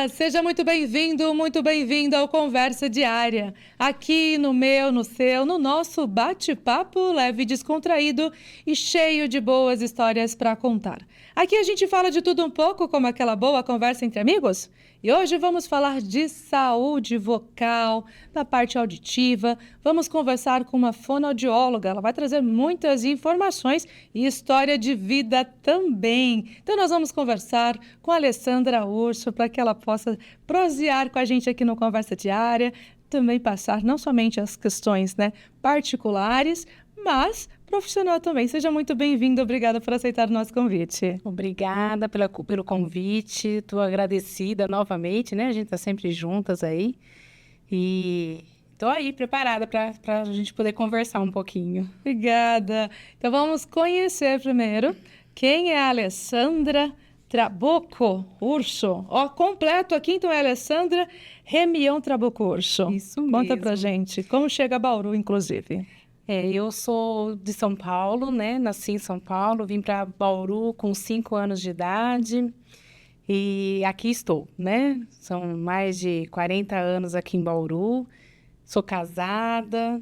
Seja muito bem-vindo ao Conversa Diária. Aqui no meu, no seu, no nosso bate-papo leve e descontraído e cheio de boas histórias para contar. Aqui a gente fala de tudo um pouco, como aquela boa conversa entre amigos. E hoje vamos falar de saúde vocal, da parte auditiva. Vamos conversar com uma fonoaudióloga. Ela vai trazer muitas informações e história de vida também. Então nós vamos conversar com a Alessandra Urso para que ela possa prosear com a gente aqui no Conversa Diária, também passar não somente as questões, particulares, mas profissional também. Seja muito bem-vindo, obrigada por aceitar o nosso convite. Obrigada pelo convite, estou agradecida novamente, né? A gente está sempre juntas aí e estou aí preparada para a gente poder conversar um pouquinho. Obrigada. Então vamos conhecer primeiro quem é a Alessandra Trabucco Urso. Ó, completo aqui, então é Alessandra Remião Trabucco Urso. Isso mesmo. Conta pra gente, como chega a Bauru, inclusive. Eu sou de São Paulo, né? Nasci em São Paulo, vim para Bauru com 5 anos de idade e aqui estou, né? São mais de 40 anos aqui em Bauru, sou casada,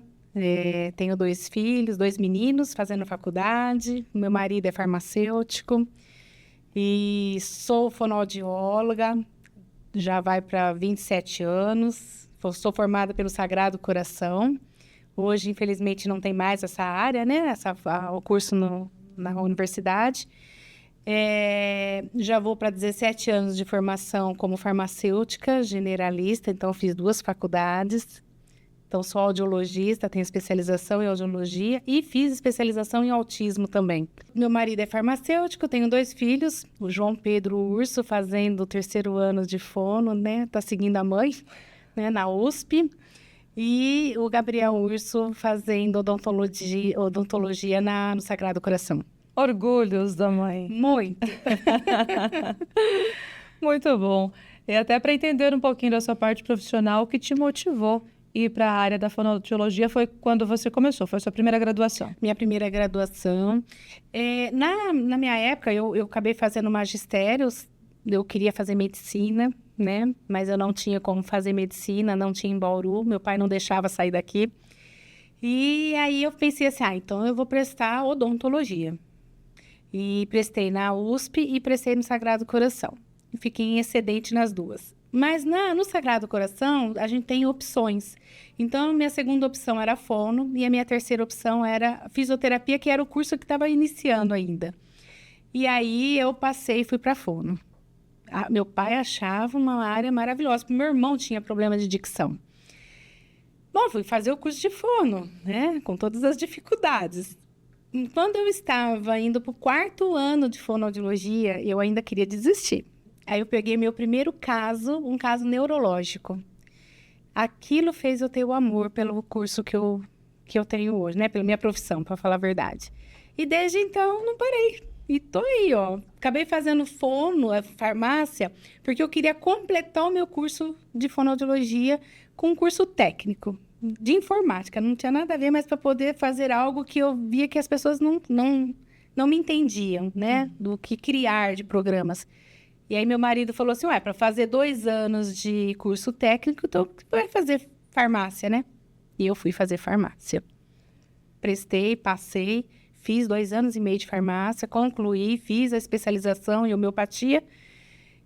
tenho 2 filhos, 2 meninos fazendo faculdade, meu marido é farmacêutico e sou fonoaudióloga, já vai para 27 anos, sou formada pelo Sagrado Coração. Hoje, infelizmente, não tem mais essa área, né? O curso na universidade. Já vou para 17 anos de formação como farmacêutica generalista, então fiz 2 faculdades. Então, sou audiologista, tenho especialização em audiologia e fiz especialização em autismo também. Meu marido é farmacêutico, tenho 2 filhos, o João Pedro Urso fazendo o 3º ano de fono, né? Tá seguindo a mãe, né? Na USP. E o Gabriel Urso fazendo odontologia no Sagrado Coração. Orgulhos da mãe. Muito. Muito bom. E até para entender um pouquinho da sua parte profissional, o que te motivou ir para a área da fonoaudiologia foi quando você começou, foi a sua primeira graduação? Minha primeira graduação. Na minha época, eu acabei fazendo magistérios, eu queria fazer medicina, né? Mas eu não tinha como fazer medicina, não tinha em Bauru, meu pai não deixava sair daqui. E aí eu pensei assim, então eu vou prestar odontologia. E prestei na USP e prestei no Sagrado Coração. E fiquei em excedente nas 2. Mas no Sagrado Coração, a gente tem opções. Então, minha segunda opção era fono e a minha terceira opção era fisioterapia, que era o curso que estava iniciando ainda. E aí eu passei e fui para fono. Meu pai achava uma área maravilhosa, porque meu irmão tinha problema de dicção. Bom, fui fazer o curso de fono, né? Com todas as dificuldades. Quando eu estava indo para o 4º ano de fonoaudiologia, eu ainda queria desistir. Aí eu peguei meu primeiro caso, um caso neurológico. Aquilo fez eu ter o amor pelo curso que eu tenho hoje, né? Pela minha profissão, para falar a verdade. E desde então, não parei. E tô aí, ó. Acabei fazendo farmácia, porque eu queria completar o meu curso de fonoaudiologia com um curso técnico de informática. Não tinha nada a ver, mas para poder fazer algo que eu via que as pessoas não me entendiam, né? Do que criar de programas. E aí meu marido falou assim, para fazer 2 anos de curso técnico, então vai fazer farmácia, né? E eu fui fazer farmácia. Prestei, passei, fiz 2 anos e meio de farmácia, concluí, fiz a especialização em homeopatia.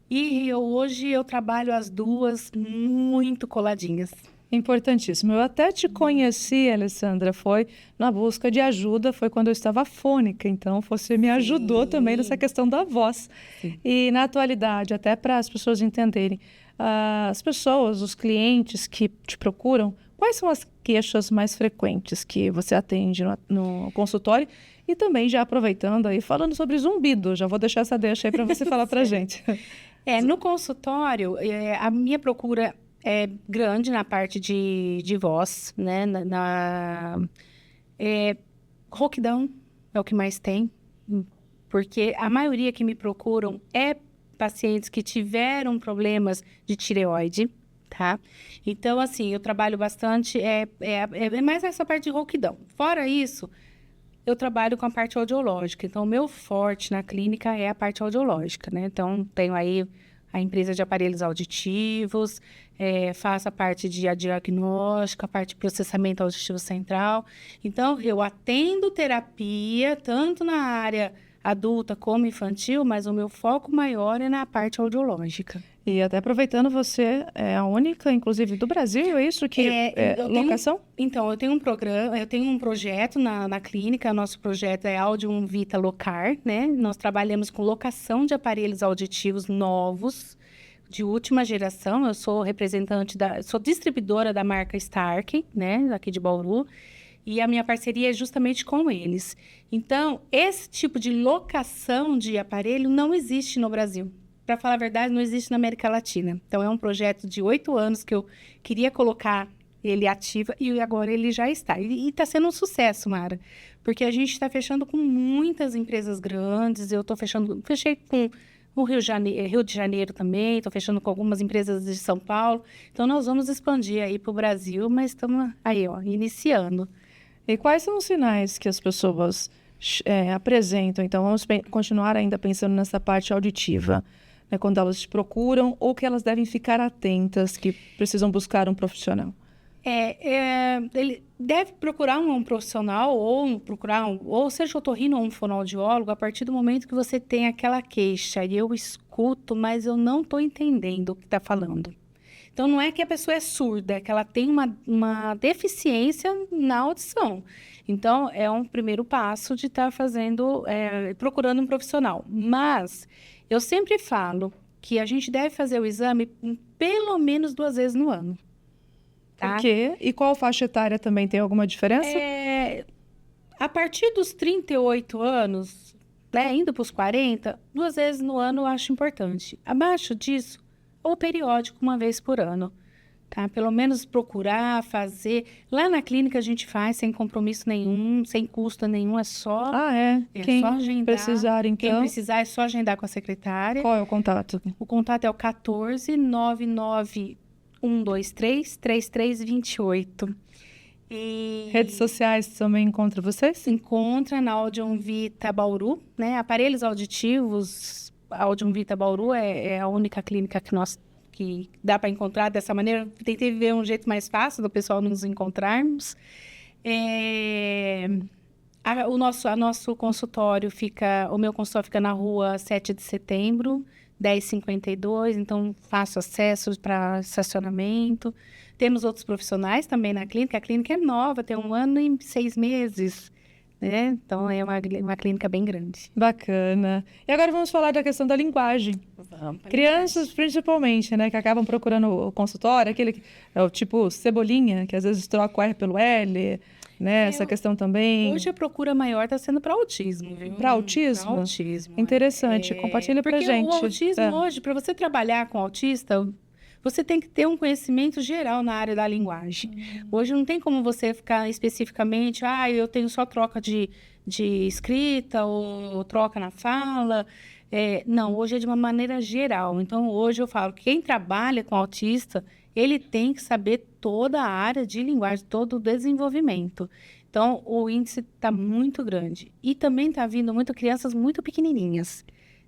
E hoje eu trabalho as 2 muito coladinhas. Importantíssimo. Eu até te conheci, Alessandra, foi na busca de ajuda, foi quando eu estava afônica, então você me ajudou também nessa questão da voz. Sim. E na atualidade, até para as pessoas entenderem, as pessoas, os clientes que te procuram, quais são as queixas mais frequentes que você atende no consultório? E também já aproveitando aí, falando sobre zumbido, já vou deixar essa deixa aí para você falar para a gente. No consultório, a minha procura é grande na parte de voz, né? Rouquidão é o que mais tem, porque a maioria que me procuram é pacientes que tiveram problemas de tireoide, tá? Então, assim, eu trabalho bastante, é mais essa parte de rouquidão. Fora isso, eu trabalho com a parte audiológica. Então, o meu forte na clínica é a parte audiológica, né? Então, tenho aí a empresa de aparelhos auditivos, faço a parte de diagnóstico, a parte de processamento auditivo central. Então, eu atendo terapia, tanto na área adulta como infantil, mas o meu foco maior é na parte audiológica. E até aproveitando, você é a única, inclusive, do Brasil, é isso? Locação? Eu tenho um programa, eu tenho um projeto na clínica, nosso projeto é Audium Vita Locar, né? Nós trabalhamos com locação de aparelhos auditivos novos, de última geração. Eu sou sou distribuidora da marca Stark, né? Aqui de Bauru. E a minha parceria é justamente com eles. Então, esse tipo de locação de aparelho não existe no Brasil. Para falar a verdade, não existe na América Latina. Então, é um projeto de 8 anos que eu queria colocar ele ativo e agora ele já está. E está sendo um sucesso, Mara, porque a gente está fechando com muitas empresas grandes. Eu fechei com o Rio de Janeiro também, estou fechando com algumas empresas de São Paulo. Então, nós vamos expandir aí para o Brasil, mas estamos aí, iniciando. E quais são os sinais que as pessoas apresentam? Então, vamos continuar ainda pensando nessa parte auditiva, né, quando elas te procuram ou que elas devem ficar atentas, que precisam buscar um profissional. Ele deve procurar um profissional ou seja otorrino ou um fonoaudiólogo a partir do momento que você tem aquela queixa e eu escuto, mas eu não estou entendendo o que está falando. Então, não é que a pessoa é surda, é que ela tem uma deficiência na audição. Então, é um primeiro passo de estar procurando um profissional. Mas, eu sempre falo que a gente deve fazer o exame pelo menos 2 vezes no ano. Tá? Por quê? E qual faixa etária também tem alguma diferença? A partir dos 38 anos, né, indo para os 40, 2 vezes no ano eu acho importante. Abaixo disso, ou periódico, 1 vez por ano, tá? Pelo menos procurar, fazer. Lá na clínica a gente faz sem compromisso nenhum, sem custo nenhum, é só... Quem só agendar. Precisar, então... Quem precisar é só agendar com a secretária. Qual é o contato? O contato é o 14-99-123-3328. E... Redes sociais também encontra vocês? Se encontra na Audium Vita Bauru, né? Aparelhos auditivos... A Audium Vita Bauru é a única clínica que dá para encontrar dessa maneira. Tentei ver um jeito mais fácil do pessoal nos encontrarmos. Nosso consultório o meu consultório fica na rua 7 de setembro, 1052, então fácil acesso para estacionamento. Temos outros profissionais também na clínica. A clínica é nova, tem 1 ano e 6 meses. Né? Então, é uma clínica bem grande. Bacana. E agora vamos falar da questão da linguagem. Crianças, principalmente, né? Que acabam procurando o consultório, aquele o tipo cebolinha, que às vezes troca o R pelo L, né? Essa questão também. Hoje a procura maior está sendo para autismo, viu? Para autismo? Para autismo. Interessante. Compartilha pra gente. Porque o autismo hoje, para você trabalhar com autista... Você tem que ter um conhecimento geral na área da linguagem. Hoje não tem como você ficar especificamente, eu tenho só troca de escrita ou troca na fala. Não, hoje é de uma maneira geral. Então, hoje eu falo que quem trabalha com autista, ele tem que saber toda a área de linguagem, todo o desenvolvimento. Então, o índice está muito grande. E também está vindo crianças muito pequenininhas,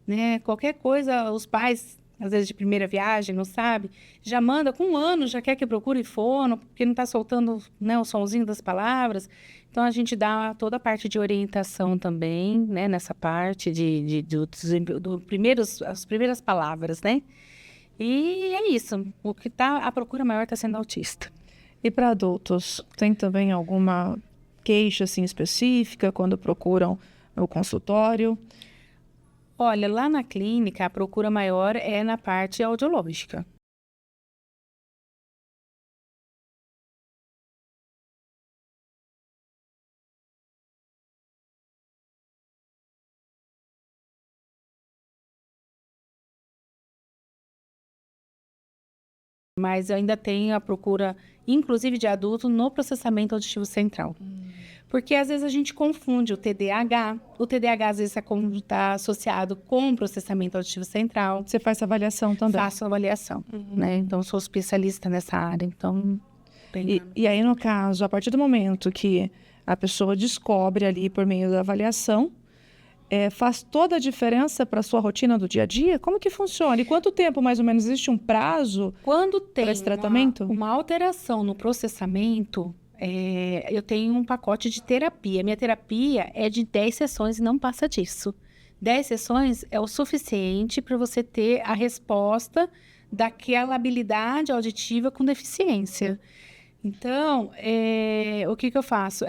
né? Qualquer coisa, os pais... às vezes de primeira viagem, não sabe, já manda com 1 ano, já quer que procure fono, porque não está soltando, né, o sonzinho das palavras. Então, a gente dá toda a parte de orientação também, né, nessa parte as primeiras palavras, né? E é isso, a procura maior está sendo autista. E para adultos, tem também alguma queixa, assim, específica quando procuram o consultório? Olha, lá na clínica, a procura maior é na parte audiológica. Mas ainda tem a procura, inclusive de adulto, no processamento auditivo central. Porque às vezes a gente confunde o TDAH. O TDAH às vezes está associado com o processamento auditivo central. Você faz avaliação também? Faço avaliação, né? Então, sou especialista nessa área. Então, e aí, no caso, a partir do momento que a pessoa descobre ali por meio da avaliação, faz toda a diferença para a sua rotina do dia a dia? Como que funciona? E quanto tempo, mais ou menos, existe um prazo Quando tem para esse tratamento? uma alteração no processamento, eu tenho um pacote de terapia. Minha terapia é de 10 sessões e não passa disso. 10 sessões é o suficiente para você ter a resposta daquela habilidade auditiva com deficiência. Então, o que eu faço?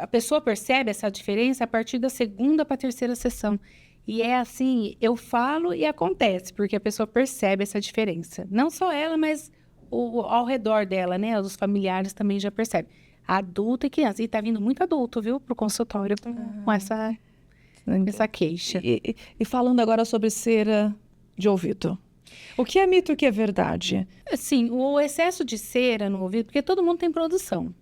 A pessoa percebe essa diferença a partir da segunda para a terceira sessão. E é assim, eu falo e acontece, porque a pessoa percebe essa diferença. Não só ela, mas ao redor dela, né? Os familiares também já percebem. Adulto e criança. E tá vindo muito adulto, viu? Pro consultório com essa queixa. E falando agora sobre cera de ouvido. O que é mito e o que é verdade? Sim, o excesso de cera no ouvido, porque todo mundo tem produção.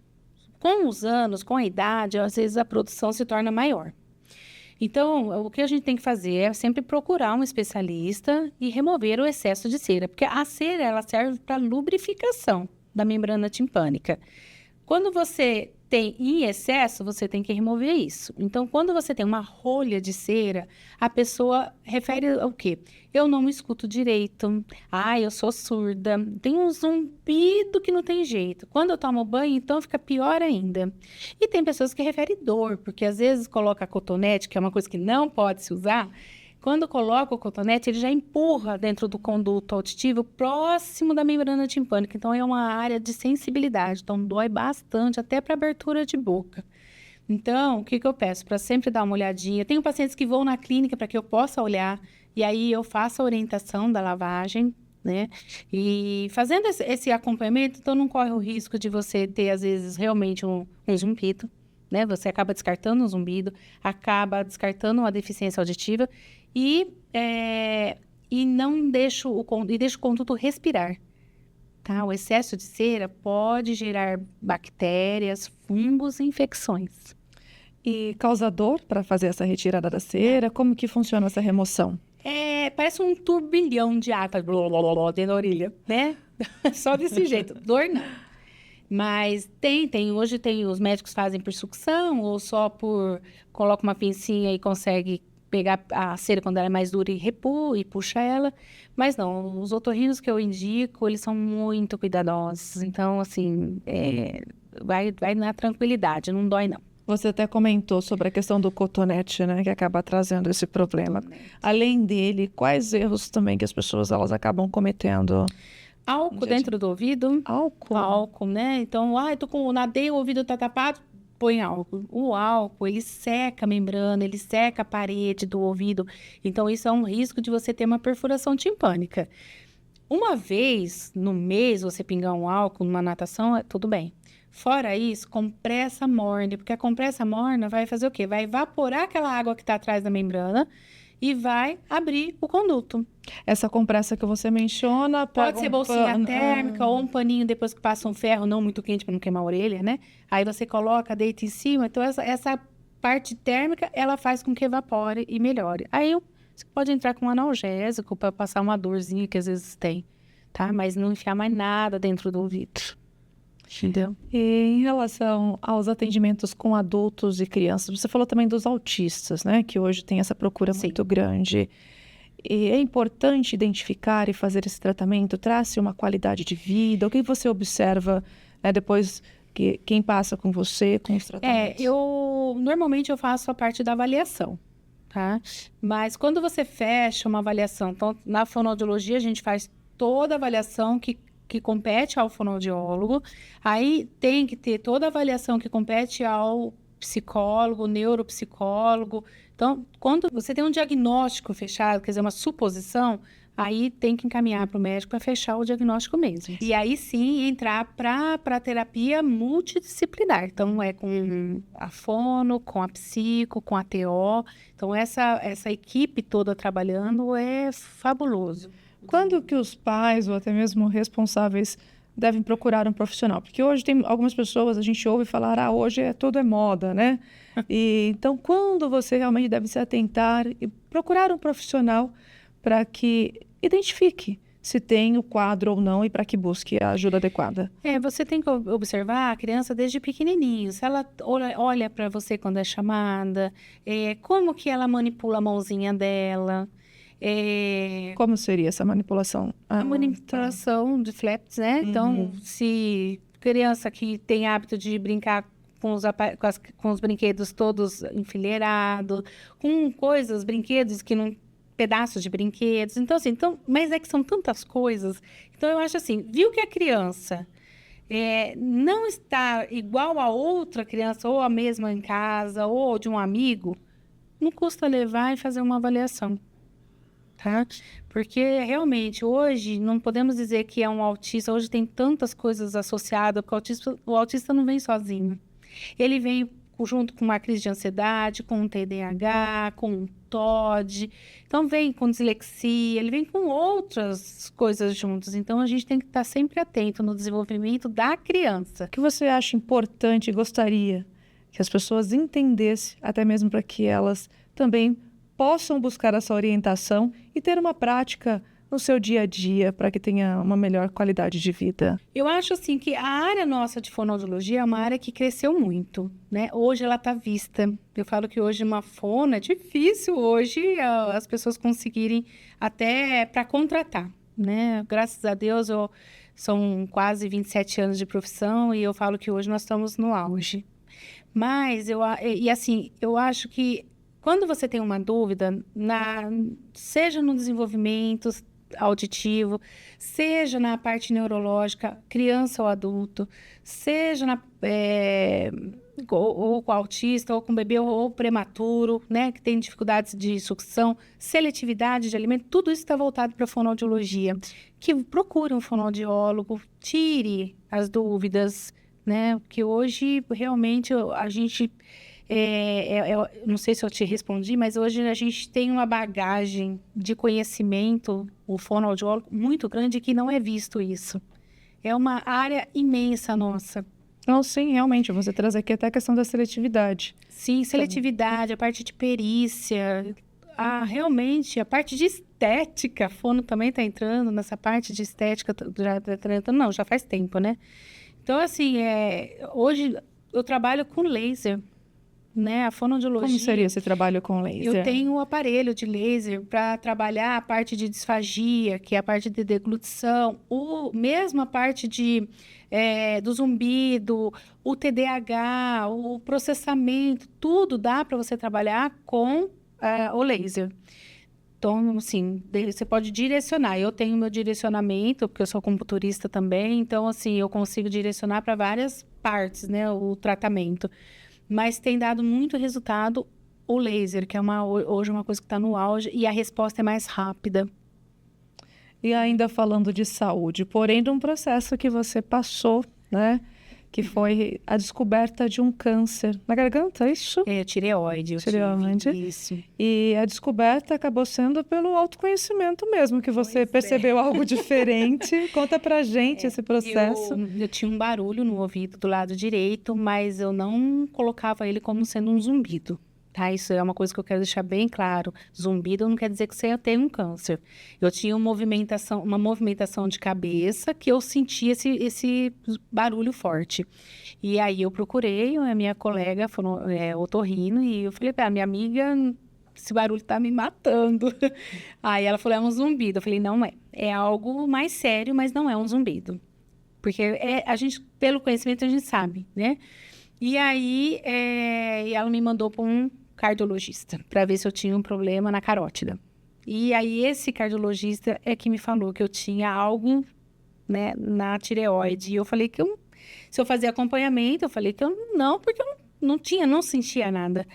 Com os anos, com a idade, às vezes a produção se torna maior. Então, o que a gente tem que fazer é sempre procurar um especialista e remover o excesso de cera, porque a cera ela serve para lubrificação da membrana timpânica. Quando você tem em excesso, você tem que remover isso. Então, quando você tem uma rolha de cera, a pessoa refere ao quê? Eu não escuto direito. Eu sou surda. Tem um zumbido que não tem jeito. Quando eu tomo banho, então fica pior ainda. E tem pessoas que referem dor, porque às vezes coloca cotonete, que é uma coisa que não pode se usar. Quando coloca o cotonete, ele já empurra dentro do conduto auditivo próximo da membrana timpânica. Então, é uma área de sensibilidade. Então, dói bastante, até para abertura de boca. Então, o que eu peço? Para sempre dar uma olhadinha. Tenho pacientes que vão na clínica para que eu possa olhar. E aí, eu faço a orientação da lavagem, né? E fazendo esse acompanhamento, então, não corre o risco de você ter, às vezes, realmente um zumbido, né? Você acaba descartando um zumbido, acaba descartando uma deficiência auditiva. E não deixo o conduto respirar, tá? O excesso de cera pode gerar bactérias, fungos e infecções. E causa dor para fazer essa retirada da cera? Como que funciona essa remoção? Parece um turbilhão de água dentro da orelha, né? Só desse jeito. Dor não. Mas hoje os médicos fazem por sucção ou só coloca uma pincinha e consegue pegar a cera quando ela é mais dura e puxa ela. Mas não, os otorrinos que eu indico, eles são muito cuidadosos. Então, assim, vai na tranquilidade, não dói não. Você até comentou sobre a questão do cotonete, né, que acaba trazendo esse problema. Além dele, quais erros também que as pessoas elas acabam cometendo? Álcool dentro do ouvido. Álcool, né? Então, nadei, o ouvido tá tapado. Põe álcool. O álcool, ele seca a membrana, ele seca a parede do ouvido. Então, isso é um risco de você ter uma perfuração timpânica. Uma vez no mês, você pingar um álcool numa natação, tudo bem. Fora isso, compressa morna, porque a compressa morna vai fazer o quê? Vai evaporar aquela água que está atrás da membrana e vai abrir o conduto. Essa compressa que você menciona... Pode ser bolsinha térmica ou um paninho depois que passa um ferro não muito quente para não queimar a orelha, né? Aí você coloca, deita em cima. Então, essa parte térmica, ela faz com que evapore e melhore. Aí você pode entrar com um analgésico para passar uma dorzinha que às vezes tem, tá? Mas não enfiar mais nada dentro do ouvido. Entendeu? E em relação aos atendimentos com adultos e crianças, você falou também dos autistas, né? Que hoje tem essa procura muito grande. E é importante identificar e fazer esse tratamento, traz uma qualidade de vida. O que você observa, né, depois que quem passa com você, com os tratamentos? Normalmente eu faço a parte da avaliação, tá? Mas quando você fecha uma avaliação, então na fonoaudiologia a gente faz toda a avaliação que compete ao fonoaudiólogo, aí tem que ter toda a avaliação que compete ao psicólogo, neuropsicólogo. Então, quando você tem um diagnóstico fechado, quer dizer, uma suposição, aí tem que encaminhar para o médico para fechar o diagnóstico mesmo. E aí sim entrar para a terapia multidisciplinar. Então, com a fono, com a psico, com a TO. Então, essa equipe toda trabalhando é fabuloso. Quando que os pais ou até mesmo responsáveis devem procurar um profissional? Porque hoje tem algumas pessoas, a gente ouve falar, hoje tudo é moda, né? Então, quando você realmente deve se atentar e procurar um profissional para que identifique, se tem o quadro ou não e para que busque a ajuda adequada? Você tem que observar a criança desde pequenininho. Se ela olha para você quando é chamada, como que ela manipula a mãozinha dela. Como seria essa manipulação? A manipulação de flaps, né? Então, se criança que tem hábito de brincar com os brinquedos todos enfileirados, com brinquedos que não... pedaços de brinquedos. Então, assim, mas é que são tantas coisas. Então, eu acho assim, viu que a criança não está igual a outra criança, ou a mesma em casa, ou de um amigo, não custa levar e fazer uma avaliação, tá? Porque, realmente, hoje, não podemos dizer que é um autista. Hoje tem tantas coisas associadas, porque o autista não vem sozinho. Ele vem junto com uma crise de ansiedade, com um TDAH, com um TOD. Então, vem com dislexia, ele vem com outras coisas juntos. Então, a gente tem que estar sempre atento no desenvolvimento da criança. O que você acha importante e gostaria que as pessoas entendessem, até mesmo para que elas também possam buscar essa orientação e ter uma prática no seu dia a dia para que tenha uma melhor qualidade de vida? Eu acho assim que a área nossa de fonoaudiologia é uma área que cresceu muito, né? Hoje ela está vista. Eu falo que hoje uma fono é difícil hoje as pessoas conseguirem até para contratar, né? Graças a Deus são quase 27 anos de profissão e eu falo que hoje nós estamos no auge. Mas eu acho que quando você tem uma dúvida, seja no desenvolvimento auditivo, seja na parte neurológica, criança ou adulto, seja ou com autista, ou com bebê, ou prematuro, né, que tem dificuldades de sucção, seletividade de alimento, tudo isso está voltado para a fonoaudiologia. Que procure um fonoaudiólogo, tire as dúvidas, né, porque hoje realmente a gente... não sei se eu te respondi, mas hoje a gente tem uma bagagem de conhecimento, o fonoaudiólogo, muito grande, que não é visto isso. É uma área imensa nossa. Não, sim, realmente, você traz aqui até a questão da seletividade. Sim, seletividade, a parte de perícia, realmente a parte de estética, a fono também está entrando nessa parte de estética, já faz tempo, né? Então, assim, hoje eu trabalho com laser, né? A fonoaudiologia... Como seria esse trabalho com laser? Eu tenho um aparelho de laser para trabalhar a parte de disfagia, que é a parte de deglutição, mesmo a parte do zumbido, o TDAH, o processamento, tudo dá para você trabalhar com o laser. Então, assim, você pode direcionar. Eu tenho meu direcionamento, porque eu sou computadorista também, então, assim, eu consigo direcionar para várias partes, né, o tratamento. Mas tem dado muito resultado o laser, que é hoje uma coisa que está no auge, e a resposta é mais rápida. E ainda falando de saúde, porém de um processo que você passou, né? Que foi a descoberta de um câncer na garganta, é isso? Tireoide. Isso. E a descoberta acabou sendo pelo autoconhecimento mesmo, que você percebeu algo diferente. Conta pra gente esse processo. Eu tinha um barulho no ouvido do lado direito, mas eu não colocava ele como sendo um zumbido. Tá? Isso é uma coisa que eu quero deixar bem claro. Zumbido não quer dizer que você tem um câncer. Eu tinha uma movimentação de cabeça que eu sentia esse barulho forte. E aí eu procurei a minha colega otorrino e eu falei minha amiga, esse barulho tá me matando. Aí ela falou, é um zumbido. Eu falei, não é. É algo mais sério, mas não é um zumbido. Porque a gente, pelo conhecimento, a gente sabe, né? E aí, ela me mandou para um cardiologista, para ver se eu tinha um problema na carótida. E aí, esse cardiologista é que me falou que eu tinha algo, né, na tireoide. E eu falei que se eu fazia acompanhamento, eu falei que eu não, porque eu não sentia nada.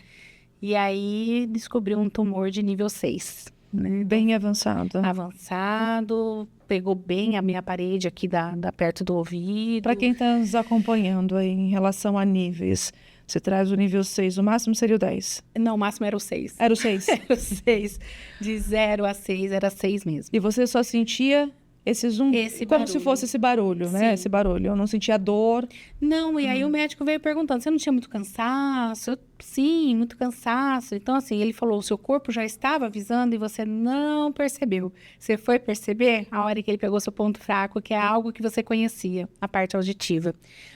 E aí, descobri um tumor de nível 6. Né? Bem avançado. Avançado, pegou bem a minha parede aqui perto do ouvido. Para quem está nos acompanhando aí em relação a níveis, você traz o nível 6, o máximo seria o 10? Não, o máximo era o 6. Era o 6? Era o 6. De 0 a 6, era 6 mesmo. E você só sentia esse zoom, Esse como se barulho. fosse esse barulho, né? Sim. Esse barulho. Eu não sentia dor. Não, e aí o médico veio perguntando, você não tinha muito cansaço? Sim, muito cansaço. Então, assim, ele falou, o seu corpo já estava avisando e você não percebeu. Você foi perceber a hora que ele pegou seu ponto fraco, que é algo que você conhecia, a parte auditiva.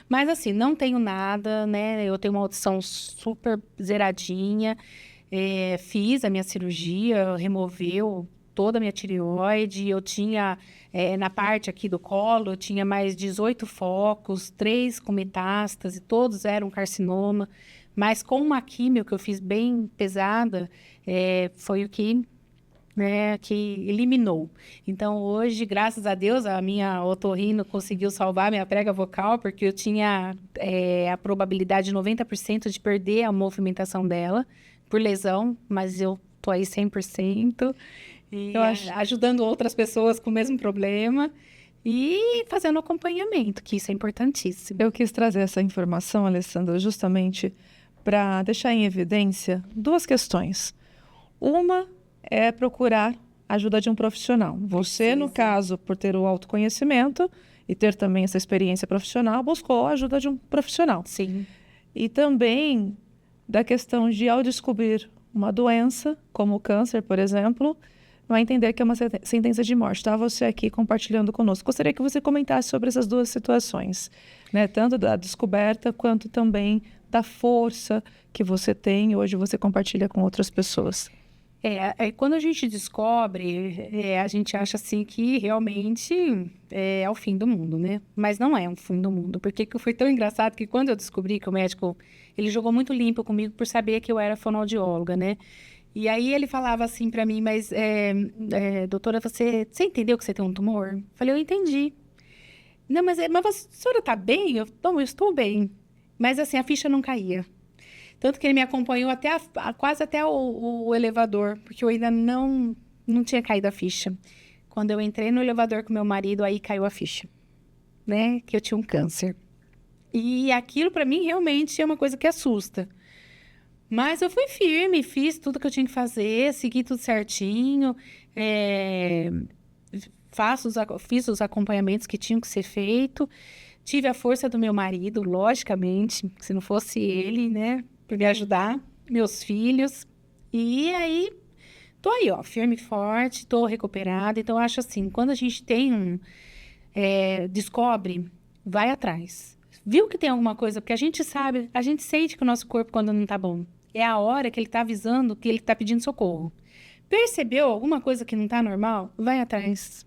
Mas, assim, não tenho nada, né? Eu tenho uma audição super zeradinha. Fiz a minha cirurgia, removeu toda a minha tireoide. Eu tinha, na parte aqui do colo, eu tinha mais 18 focos, 3 com metástase, todos eram carcinoma. Mas com uma químio que eu fiz bem pesada, foi o que, né, que eliminou. Então, hoje, graças a Deus, a minha otorrino conseguiu salvar a minha prega vocal, porque eu tinha a probabilidade de 90% de perder a movimentação dela por lesão, mas eu tô aí 100%. E Eu acho. ajudando outras pessoas com o mesmo problema e fazendo acompanhamento, que isso é importantíssimo. Eu quis trazer essa informação, Alessandra, justamente para deixar em evidência duas questões. Uma é procurar a ajuda de um profissional. Você, no caso, por ter o autoconhecimento e ter também essa experiência profissional, buscou a ajuda de um profissional. Sim. E também da questão de, ao descobrir uma doença, como o câncer, por exemplo, vai entender que é uma sentença de morte. Está você aqui compartilhando conosco. Gostaria que você comentasse sobre essas duas situações, né? Tanto da descoberta, quanto também da força que você tem. Hoje você compartilha com outras pessoas. Quando a gente descobre, a gente acha assim que realmente é o fim do mundo, né? Mas não é um fim do mundo, porque que foi tão engraçado que quando eu descobri que o médico, ele jogou muito limpo comigo por saber que eu era fonoaudióloga, né? E aí ele falava assim pra mim, mas doutora, você entendeu que você tem um tumor? Eu falei, eu entendi. Não, mas a senhora tá bem? Não, eu estou bem. Mas assim, a ficha não caía. Tanto que ele me acompanhou até quase até o elevador, porque eu ainda não tinha caído a ficha. Quando eu entrei no elevador com meu marido, aí caiu a ficha, né? Que eu tinha um câncer. E aquilo para mim realmente é uma coisa que assusta. Mas eu fui firme, fiz tudo que eu tinha que fazer, segui tudo certinho, fiz os acompanhamentos que tinham que ser feito. Tive a força do meu marido, logicamente, se não fosse ele, né, para me ajudar, meus filhos. E aí, tô aí, ó, firme e forte, tô recuperada. Então, eu acho assim, quando a gente tem descobre, vai atrás. Viu que tem alguma coisa, porque a gente sabe, a gente sente que o nosso corpo quando não tá bom. É a hora que ele tá avisando que ele tá pedindo socorro. Percebeu alguma coisa que não tá normal? Vai atrás,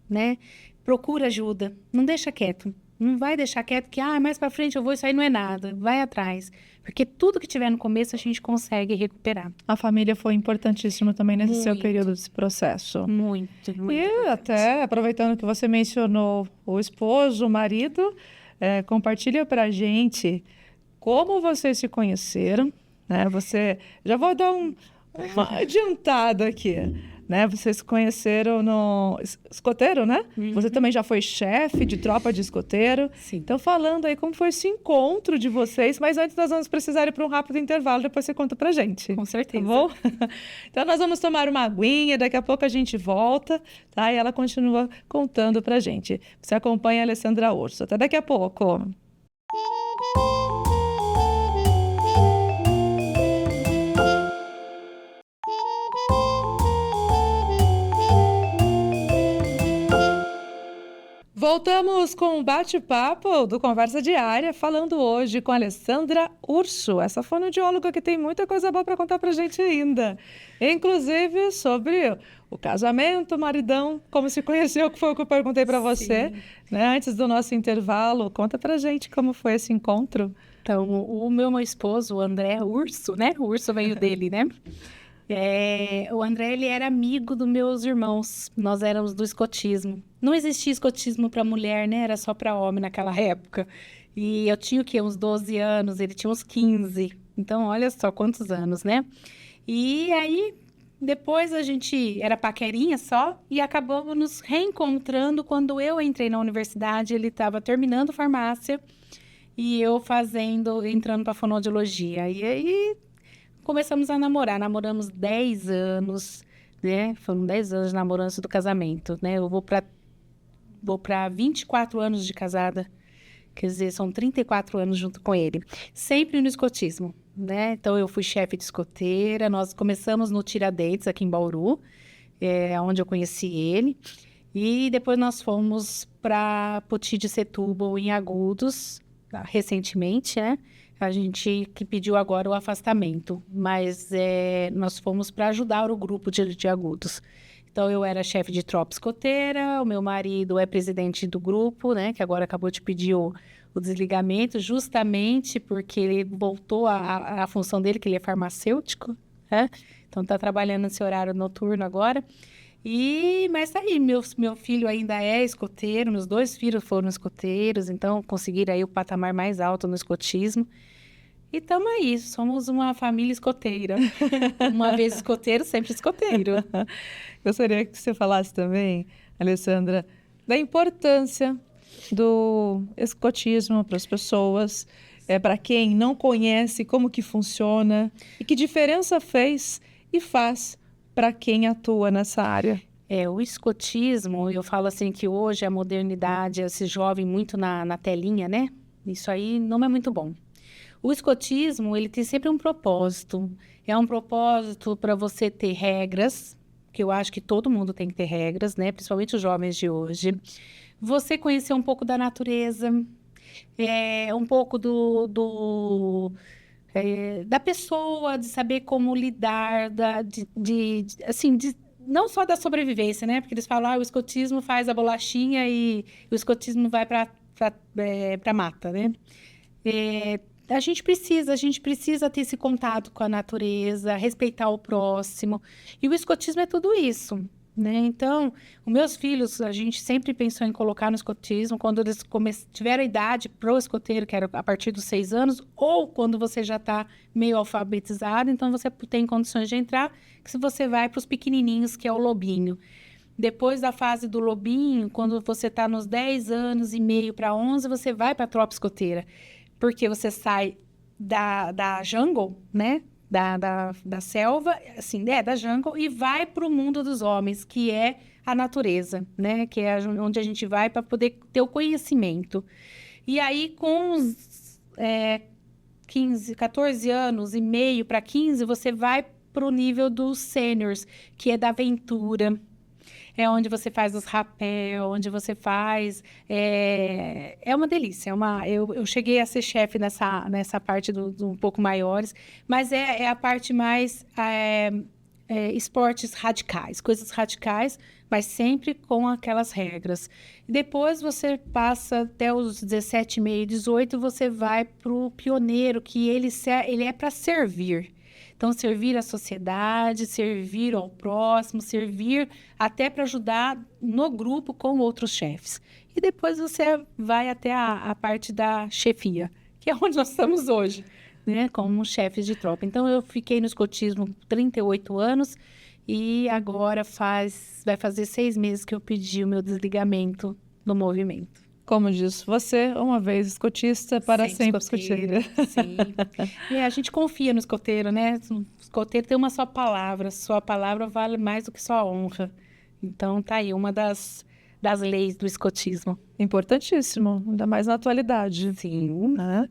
né? Procura ajuda, não deixa quieto. Não vai deixar quieto que, mais pra frente eu vou, isso aí não é nada. Vai atrás. Porque tudo que tiver no começo a gente consegue recuperar. A família foi importantíssima também nesse seu Muito. período desse processo. Muito, muito. E importante. até, aproveitando que você mencionou o esposo, o marido, compartilha pra gente como vocês se conheceram, né? Já vou dar uma adiantada aqui, né? Vocês se conheceram no escoteiro, né? Você também já foi chefe de tropa de escoteiro. Sim. Então, falando aí como foi esse encontro de vocês, mas antes nós vamos precisar ir para um rápido intervalo, depois você conta pra gente. Com certeza. Tá bom? Então, nós vamos tomar uma aguinha, daqui a pouco a gente volta, tá? E ela continua contando pra gente. Você acompanha a Alessandra Urso. Até daqui a pouco. Voltamos com um bate-papo do Conversa Diária, falando hoje com a Alessandra Urso, essa fonoaudióloga que tem muita coisa boa para contar para a gente ainda. Inclusive sobre o casamento, o maridão, como se conheceu, que foi o que eu perguntei para você, né? Antes do nosso intervalo. Conta para a gente como foi esse encontro. Então, o meu esposo, o André Urso, né? O urso veio dele, né? O André, ele era amigo dos meus irmãos. Nós éramos do escotismo. Não existia escotismo para mulher, né? Era só para homem naquela época. E eu tinha o quê? Uns 12 anos, ele tinha uns 15. Então, olha só quantos anos, né? E aí, depois a gente era paquerinha só e acabamos nos reencontrando quando eu entrei na universidade. Ele estava terminando farmácia e eu entrando para fonoaudiologia. E aí começamos a namorar. Namoramos 10 anos, né? Foram 10 anos de namoro antes do casamento, né? Eu vou para vou para 24 anos de casada. Quer dizer, são 34 anos junto com ele. Sempre no escotismo, né? Então, eu fui chefe de escoteira. Nós começamos no Tiradentes, aqui em Bauru, onde eu conheci ele. E depois nós fomos para Poti de Setúbal, em Agudos, recentemente, né? A gente que pediu agora o afastamento, mas nós fomos para ajudar o grupo de Agudos. Então, eu era chefe de tropa escoteira, o meu marido é presidente do grupo, né? Que agora acabou de pedir o desligamento, justamente porque ele voltou à função dele, que ele é farmacêutico, né? Então, está trabalhando nesse horário noturno agora. Mas tá aí, meu filho ainda é escoteiro, meus 2 filhos foram escoteiros, então conseguiram aí o patamar mais alto no escotismo. E estamos aí, somos uma família escoteira. Uma vez escoteiro, sempre escoteiro. Gostaria que você falasse também, Alessandra, da importância do escotismo para as pessoas, para quem não conhece como que funciona e que diferença fez e faz para quem atua nessa área. O escotismo, eu falo assim que hoje a modernidade, esse jovem muito na telinha, né? Isso aí não é muito bom. O escotismo, ele tem sempre um propósito. É um propósito para você ter regras, que eu acho que todo mundo tem que ter regras, né? Principalmente os jovens de hoje. Você conhecer um pouco da natureza, um pouco da pessoa, de saber como lidar, não só da sobrevivência, né? Porque eles falam, o escotismo faz a bolachinha e o escotismo vai para mata, né? A gente precisa ter esse contato com a natureza, respeitar o próximo. E o escotismo é tudo isso, né? Então, os meus filhos, a gente sempre pensou em colocar no escotismo quando eles tiveram idade para o escoteiro, que era a partir dos 6 anos, ou quando você já está meio alfabetizado, então você tem condições de entrar, que se você vai para os pequenininhos, que é o lobinho. Depois da fase do lobinho, quando você está nos 10 anos e meio para 11, você vai para a tropa escoteira. Porque você sai da jungle, né? Da selva, assim, da jungle, e vai para o mundo dos homens, que é a natureza, né? Que é onde a gente vai para poder ter o conhecimento. E aí, com uns 14 anos e meio para 15, você vai para o nível dos seniors, que é da aventura. É onde você faz os rapel, onde você faz... É uma delícia. Eu cheguei a ser chefe nessa parte um pouco maiores, mas é a parte mais esportes radicais, coisas radicais, mas sempre com aquelas regras. Depois você passa até os 17,5, 18, você vai para o pioneiro, que ele é para servir. Então, servir à sociedade, servir ao próximo, servir até para ajudar no grupo com outros chefes. E depois você vai até a parte da chefia, que é onde nós estamos hoje, né? Como chefes de tropa. Então, eu fiquei no escotismo 38 anos e agora vai fazer 6 meses que eu pedi o meu desligamento do movimento. Como diz você, uma vez escotista, para sempre escoteira. Sim. E a gente confia no escoteiro, né? O escoteiro tem uma só palavra vale mais do que sua honra. Então, tá aí uma das leis do escotismo. Importantíssimo, ainda mais na atualidade. Sim. Né?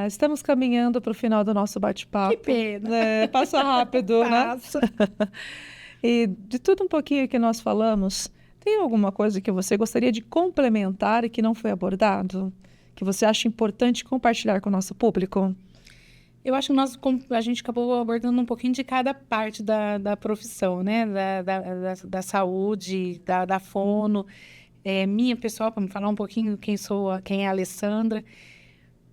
Estamos caminhando para o final do nosso bate-papo. Que pena. Passa rápido, Passa. Né? E de tudo um pouquinho que nós falamos... Tem alguma coisa que você gostaria de complementar e que não foi abordado? Que você acha importante compartilhar com o nosso público? Eu acho que a gente acabou abordando um pouquinho de cada parte da profissão, né? Da saúde, da fono. Minha pessoal, para me falar um pouquinho quem é a Alessandra.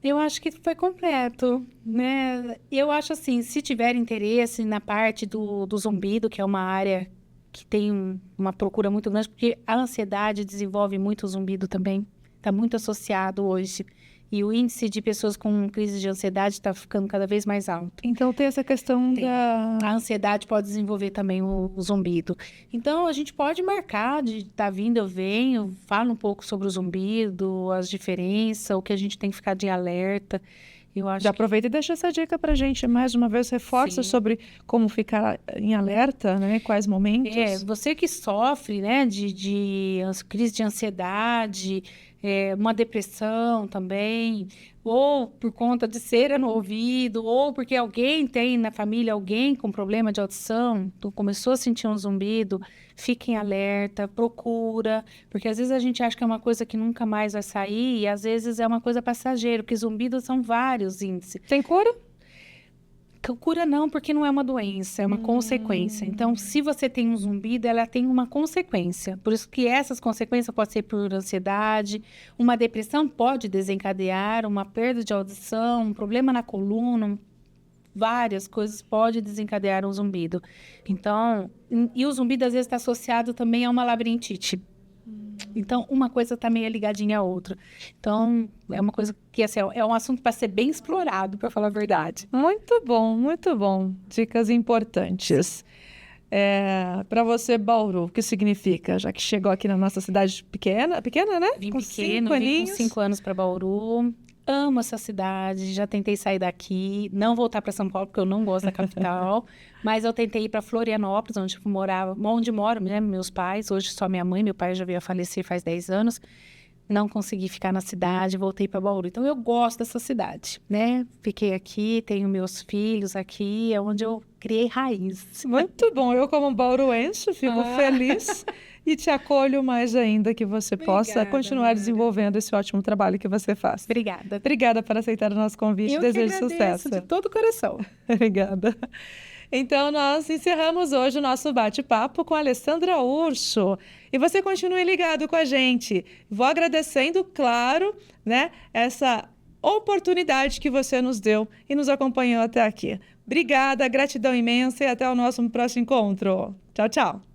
Eu acho que foi completo, né? Eu acho assim, se tiver interesse na parte do zumbido, que é uma área... que tem uma procura muito grande, porque a ansiedade desenvolve muito o zumbido também. Está muito associado hoje. E o índice de pessoas com crise de ansiedade está ficando cada vez mais alto. Então, tem essa questão A ansiedade pode desenvolver também o zumbido. Então, a gente pode marcar de estar vindo, eu venho, falo um pouco sobre o zumbido, as diferenças, o que a gente tem que ficar de alerta. Eu acho Já aproveita e deixa essa dica pra gente mais uma vez, reforça Sim. sobre como ficar em alerta, né? Quais momentos. você que sofre, né, crise de ansiedade, uma depressão também, ou por conta de cera no ouvido, ou porque alguém tem na família alguém com problema de audição, então começou a sentir um zumbido, fique em alerta, procura, porque às vezes a gente acha que é uma coisa que nunca mais vai sair, e às vezes é uma coisa passageira, porque zumbidos são vários índices. Tem cura? Cura não, porque não é uma doença, é uma consequência. Então, se você tem um zumbido, ela tem uma consequência. Por isso que essas consequências podem ser por ansiedade, uma depressão pode desencadear, uma perda de audição, um problema na coluna, várias coisas podem desencadear um zumbido. Então, e o zumbido às vezes está associado também a uma labirintite. Então, uma coisa está meio ligadinha à outra. Então, é uma coisa que assim, é um assunto para ser bem explorado, para falar a verdade. Muito bom, muito bom. Dicas importantes. Para você, Bauru, o que significa? Já que chegou aqui na nossa cidade pequena, né? Vim Com pequeno, 5 vim com aninhos. 5 anos para Bauru. Amo essa cidade, já tentei sair daqui, não voltar para São Paulo, porque eu não gosto da capital, mas eu tentei ir para Florianópolis, onde moram, né, meus pais, hoje só minha mãe, meu pai já veio a falecer faz 10 anos, não consegui ficar na cidade, voltei para Bauru. Então eu gosto dessa cidade, né? Fiquei aqui, tenho meus filhos aqui, é onde eu criei raiz. Muito bom. Eu, como bauruense, fico feliz e te acolho mais ainda que você possa Obrigada, continuar Mara. desenvolvendo esse ótimo trabalho que você faz. Obrigada. Obrigada por aceitar o nosso convite. Eu que Desejo agradeço sucesso. de todo o coração. Obrigada. Então, nós encerramos hoje o nosso bate-papo com a Alessandra Urso. E você continue ligado com a gente. Vou agradecendo, claro, né, essa oportunidade que você nos deu e nos acompanhou até aqui. Obrigada, gratidão imensa e até o nosso próximo encontro. Tchau, tchau.